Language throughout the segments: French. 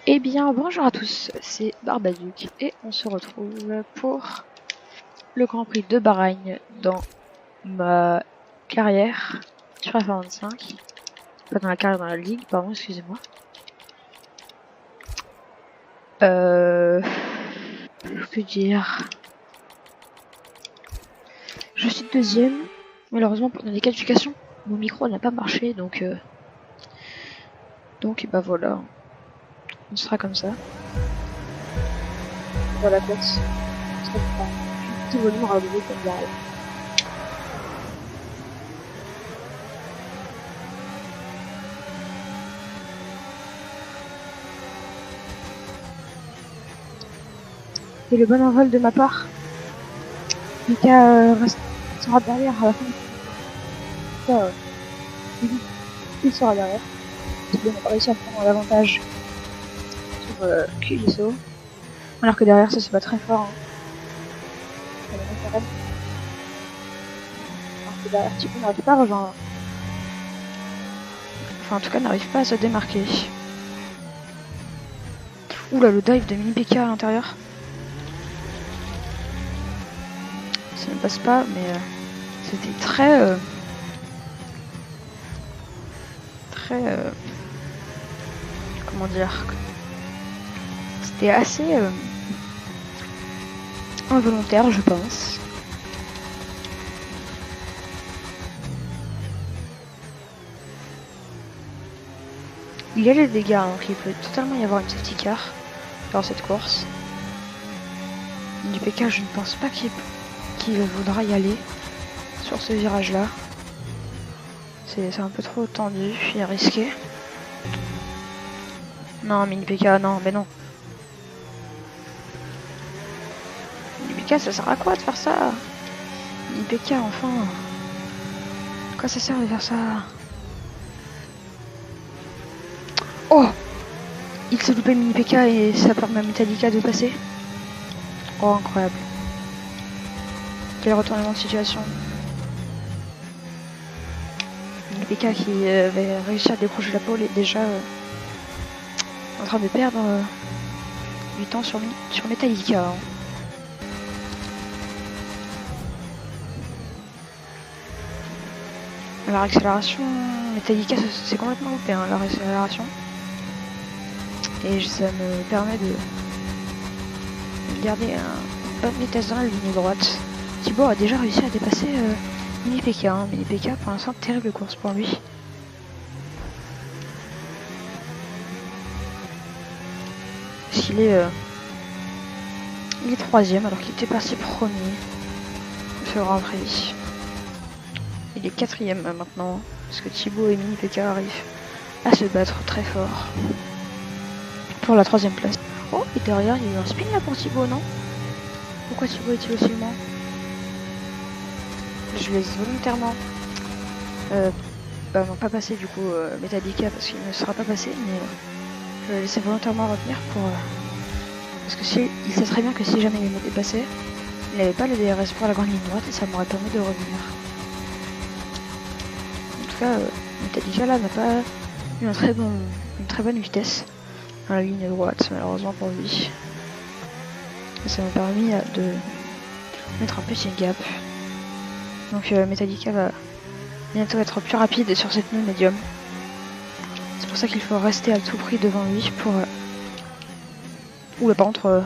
Eh bien, bonjour à tous, c'est Barbaduc et on se retrouve pour le Grand Prix de Bahreïn dans ma carrière sur F25. Pas dans la carrière, dans la ligue, pardon, excusez-moi. Que dire? Je suis deuxième. Malheureusement, pendant les qualifications, mon micro n'a pas marché, donc bah voilà, on sera comme ça. Dans la course, on sera petit volume à regarder comme ça. C'est le bon envol de ma part. Mika restera derrière à la fin. Il sera derrière. On n'a pas réussi à prendre l'avantage sur QISO. Alors que derrière, ça se bat très fort. Alors que derrière, Thibaut n'arrive pas à rejoindre. Enfin, en tout cas, n'arrive pas à se démarquer. Oula, le dive de Mini PK à l'intérieur. Ça ne passe pas, mais c'était très... comment dire, c'était assez involontaire, je pense. Il y a les dégâts, donc il peut totalement y avoir une safety car dans cette course. Du PK, je ne pense pas qu'il voudra y aller sur ce virage là. C'est un peu trop tendu et risqué. Non, Mini PK, non, mais non. Mini PK, ça sert à quoi de faire ça? Mini PK, enfin. À quoi ça sert de faire ça? Oh! Il s'est loupé Mini PK et ça permet à Metallica de passer. Oh, incroyable. Quel retournement de situation. Mini PK qui avait réussi à décrocher la pole est déjà en train de perdre du temps sur Metallica. Hein. Alors accélération, Metallica c'est complètement loupé hein, leur accélération. Et ça me permet de garder une bonne vitesse dans la ligne droite. Thibaut a déjà réussi à dépasser Mini PK. Hein. Mini PK pour l'instant terrible course pour lui. Il est troisième alors qu'il était parti premier sur Grand Prix. Il est quatrième maintenant parce que Thibaut et Mini PK arrivent à se battre très fort pour la troisième place. Oh, et derrière il y a eu un spin là pour Thibaut, non? Pourquoi Thibaut est-il aussi loin? Je laisse volontairement non pas passer du coup Metallica parce qu'il ne sera pas passé, mais je vais laisser volontairement retenir pour parce que il sait très bien que si jamais il me dépassait, il n'avait pas le DRS pour la grande ligne droite et ça m'aurait permis de revenir. En tout cas, Metallica là n'a pas eu une très bonne vitesse dans la ligne droite, malheureusement pour lui. Et ça m'a permis de mettre un petit gap. Donc Metallica va bientôt être plus rapide sur cette pneu médium. C'est pour ça qu'il faut rester à tout prix devant lui pour... Oula, par contre,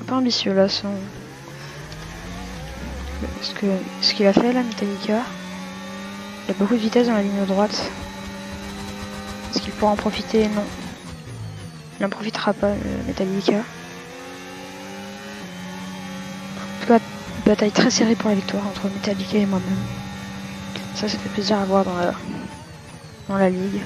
un peu ambitieux là, ce qu'il a fait là, Metallica. Il a beaucoup de vitesse dans la ligne droite. Est-ce qu'il pourra en profiter? Non. Il n'en profitera pas, Metallica. En tout cas, bataille très serrée pour la victoire entre Metallica et moi-même. Ça fait plaisir à voir dans la ligue.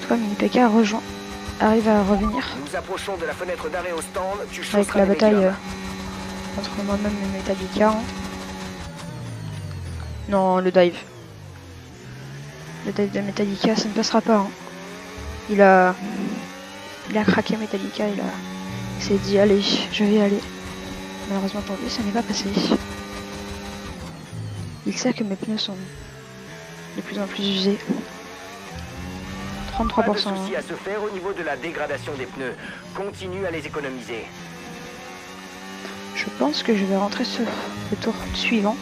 Toi, Mini PK arrive à revenir. Nous approchons de la fenêtre d'arrêt au stand. Avec la bataille entre moi-même et Metallica. Hein. Non, le dive. Le dive de Metallica, ça ne passera pas. Hein. Il a craqué Metallica, il s'est dit allez, je vais y aller. Malheureusement pour lui, ça n'est pas passé. Il sait que mes pneus sont de plus en plus usé. Pas de 33%. souci à se faire au niveau de la dégradation des pneus. Continue à les économiser. Je pense que je vais rentrer sur le tour suivant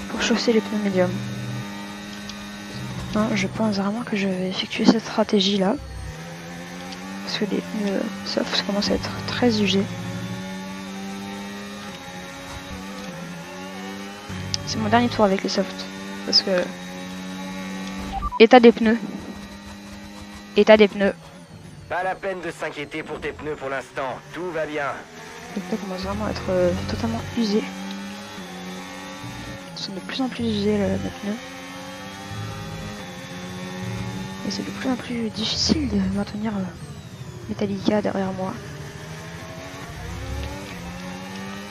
pour chausser les pneus médiums. Hein, je pense vraiment que je vais effectuer cette stratégie là. Parce que les pneus soft commencent à être très usés. C'est mon dernier tour avec les softs. Parce que... État des pneus. État des pneus. Pas la peine de s'inquiéter pour tes pneus pour l'instant. Tout va bien. Les pneus commencent vraiment à être totalement usés. Ils sont de plus en plus usés les pneus. Et c'est de plus en plus difficile de maintenir Metallica derrière moi.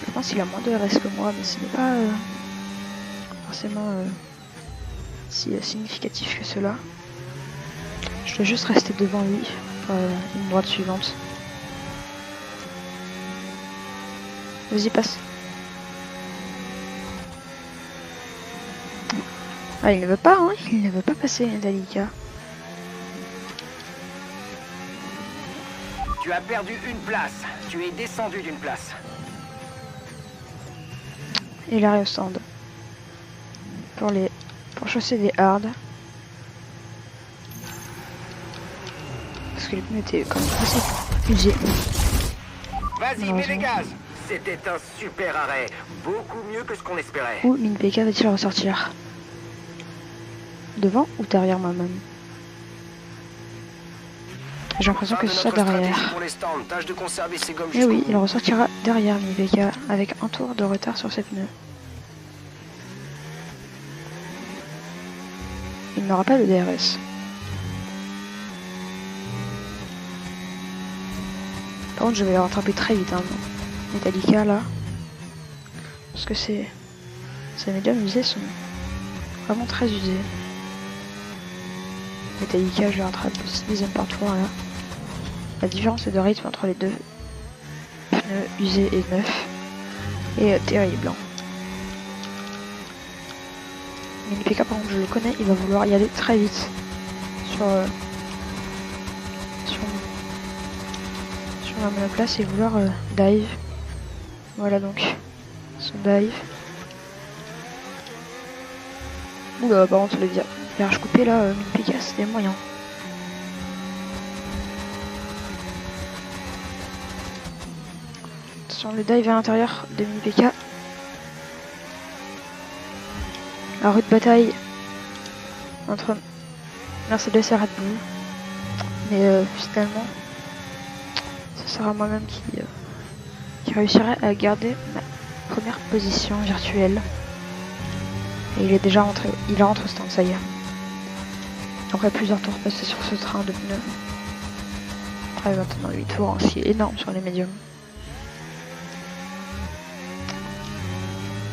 Je pense qu'il a moins de RS que moi, mais ce n'est pas forcément si significatif que cela. Je dois juste rester devant lui pour une droite suivante. Vas-y, passe. Ah, il ne veut pas, hein, il ne veut pas passer Metallica. Tu as perdu une place. Tu es descendu d'une place. Et l'arrêt au stand. Pour chausser des hards. Parce que les pneus étaient quand même assez usés. Vas-y, mets les gaz. C'était un super arrêt. Beaucoup mieux que ce qu'on espérait. Où Minpeka va-t-il ressortir? Devant ou derrière moi-même? J'ai l'impression que c'est ça derrière. Et oui, il ressortira derrière Minpeka avec un tour de retard sur ses pneus. Il n'aura pas le DRS. Par contre, je vais le rattraper très vite, hein, Metallica là. Parce que ces médiums usés sont vraiment très usés. Metallica, je le rattrape 6 dixièmes par tour là. La différence de rythme entre les deux pneus usés et neufs est terrible. Mais Minpeka, par contre, je le connais, il va vouloir y aller très vite sur la monoplace et vouloir dive. Voilà donc son dive. Oula, par contre, le virage coupé là, Minpeka, c'est des moyens. Attention, le dive à l'intérieur de Minpeka. La rude bataille entre Mercedes et Red Bull. Mais finalement, ce sera moi-même qui réussirai à garder ma première position virtuelle. Et il est déjà rentré, il rentre au stand, ça y est. Après plusieurs tours passés sur ce train de pneus. Après maintenant 8 tours, hein, c'est énorme sur les médiums.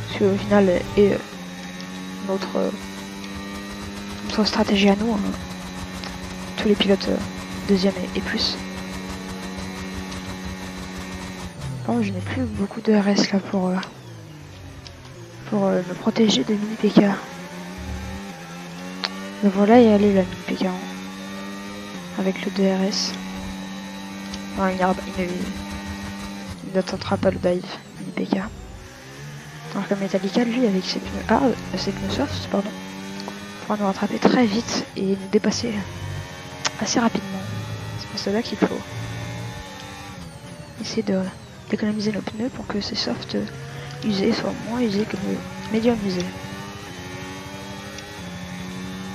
Parce qu'au final, et notre stratégie à nous, hein, tous les pilotes deuxième et plus. Bon, je n'ai plus beaucoup de RS là pour me protéger de Minpeka. Me voilà y aller là, Minpeka, hein, avec le DRS. Non, il n'attendra pas le dive, Minpeka. Alors que Metallica, lui, avec ses pneus soft, pardon, pourra nous rattraper très vite et nous dépasser assez rapidement. C'est pour cela qu'il faut essayer d'économiser nos pneus pour que ces softs usés soient moins usés que nos médiums usés.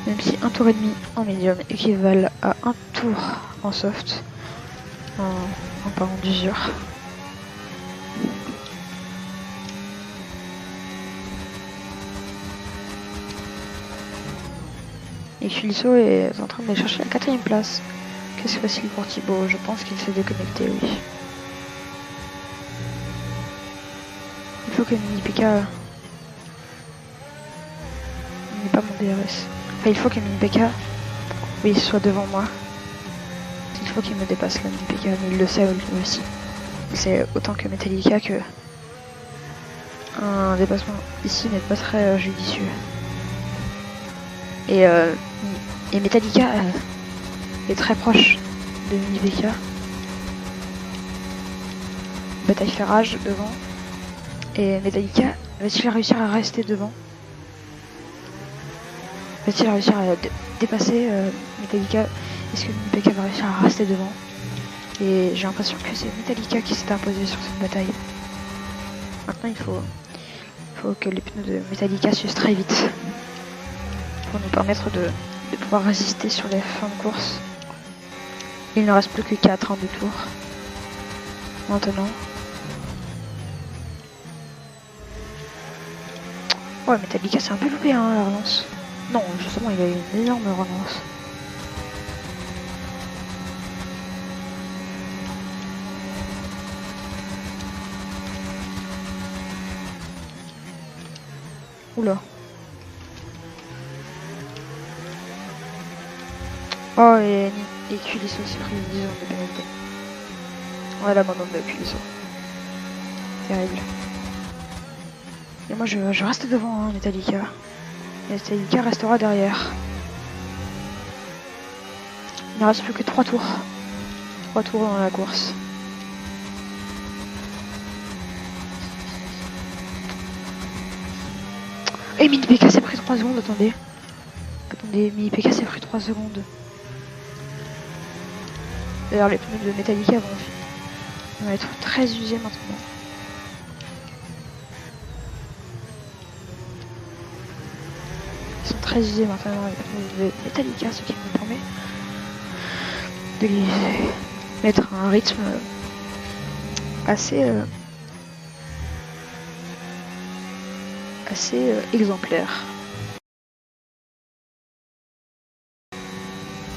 Même si un tour et demi en médium équivalent à un tour en soft, en parlant d'usure. Et Chulisso est en train de chercher la 4ème place. Qu'est-ce que facile pour Thibaut? Je pense qu'il s'est déconnecté, oui. Il faut que Minpeka n'ait pas mon DRS. Enfin, il faut que Minpeka, oui, soit devant moi. Il faut qu'il me dépasse là, Minpeka, mais il le sait lui aussi. C'est autant que Metallica que un dépassement ici n'est pas très judicieux. Et, Metallica est très proche de Mini PK. Bataille fait rage devant. Et Metallica va-t-il réussir à rester devant? Va-t-il réussir à dépasser Metallica? Est-ce que Mini PK va réussir à rester devant? Et j'ai l'impression que c'est Metallica qui s'est imposé sur cette bataille. Maintenant il faut que les pneus de Metallica s'usent très vite pour nous permettre de pouvoir résister sur les fins de course. Il ne reste plus que 4 de tour maintenant. Ouais, Metallica c'est un peu loupé hein, la relance. Non, justement il a eu une énorme relance. Oula. Oh, et Culisso s'est pris 10 secondes de pénalité. Ouais, l'abandon de Culisso. Terrible. Et moi, je reste devant, hein, Metallica. Metallica restera derrière. Il ne reste plus que 3 tours. 3 tours dans la course. Et Mini PK s'est pris 3 secondes, attendez. Mini PK s'est pris 3 secondes. D'ailleurs, les pneus de Metallica vont être très usés maintenant. Ils sont très usés maintenant, les pneus de Metallica, ce qui me permet de les mettre à un rythme assez exemplaire.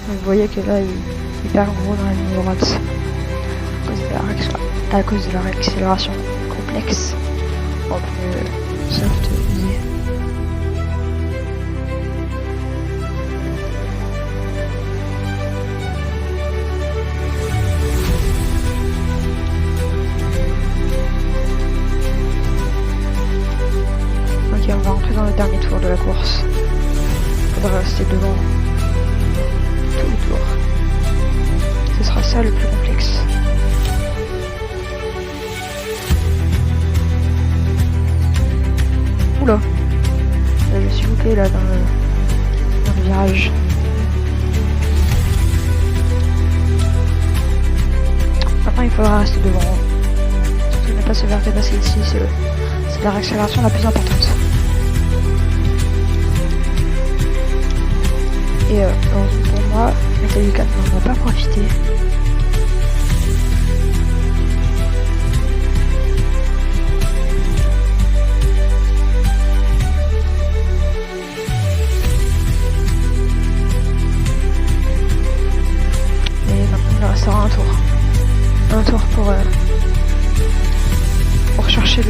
Vous voyez que là il perd gros dans la ligne droite à cause de leur accélération complexe en pneu soft usé. Ok, on va rentrer dans le dernier tour de la course. Il faudra rester devant tous les tours. Ce sera ça le plus complexe. Oula, je suis loupé là dans le virage. Maintenant il faudra rester devant. Surtout ne pas se faire dépasser ici, c'est la réaccélération la plus importante. Et heureusement pour moi, Metallica n'en a pas profité. Et maintenant il restera un tour. Un tour pour chercher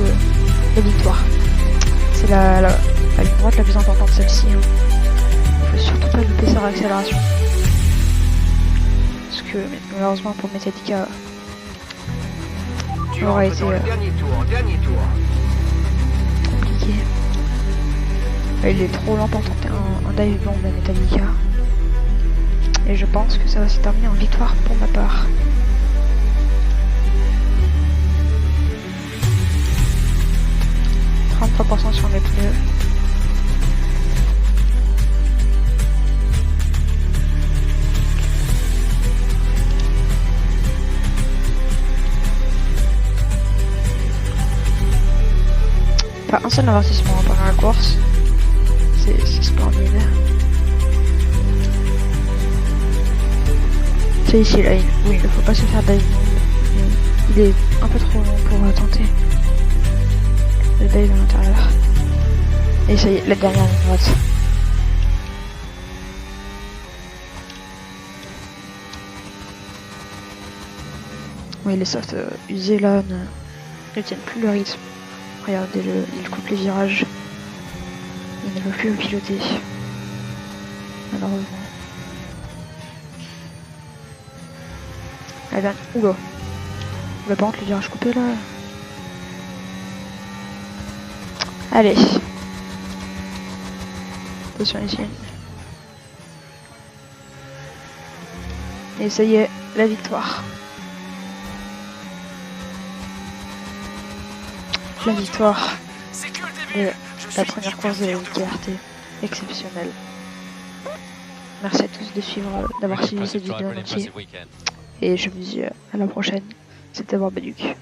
la victoire. C'est la ligne droite la plus importante, celle-ci. Hein. Il faut surtout pas louper sa réaccélération. Parce que malheureusement pour Metallica, Tu aurait entres été dans le dernier tour. compliqué. Il est trop lent pour tenter un dive bomb à Metallica. Et je pense que ça va se terminer en victoire pour ma part. « 33% sur mes pneus. » Pas un seul avertissement pendant la course. C'est splendide. C'est ici là, oui, il ne faut pas se faire dive. Il est un peu trop long pour tenter le dive à l'intérieur. Et ça y est, la dernière ligne droite. Oui, les softs usés là ne tiennent plus le rythme. Regardez-le, il coupe les virages. Il ne veut plus le piloter. Malheureusement. Ah ben, oula. Oula, par contre, le virage coupé là. Allez. Attention ici. Et ça y est, la victoire. La victoire de la première course de la liberté. Exceptionnelle. Merci à tous de suivre, d'avoir suivi cette vidéo en entier. Et je vous dis à la prochaine. C'était Barbaduc.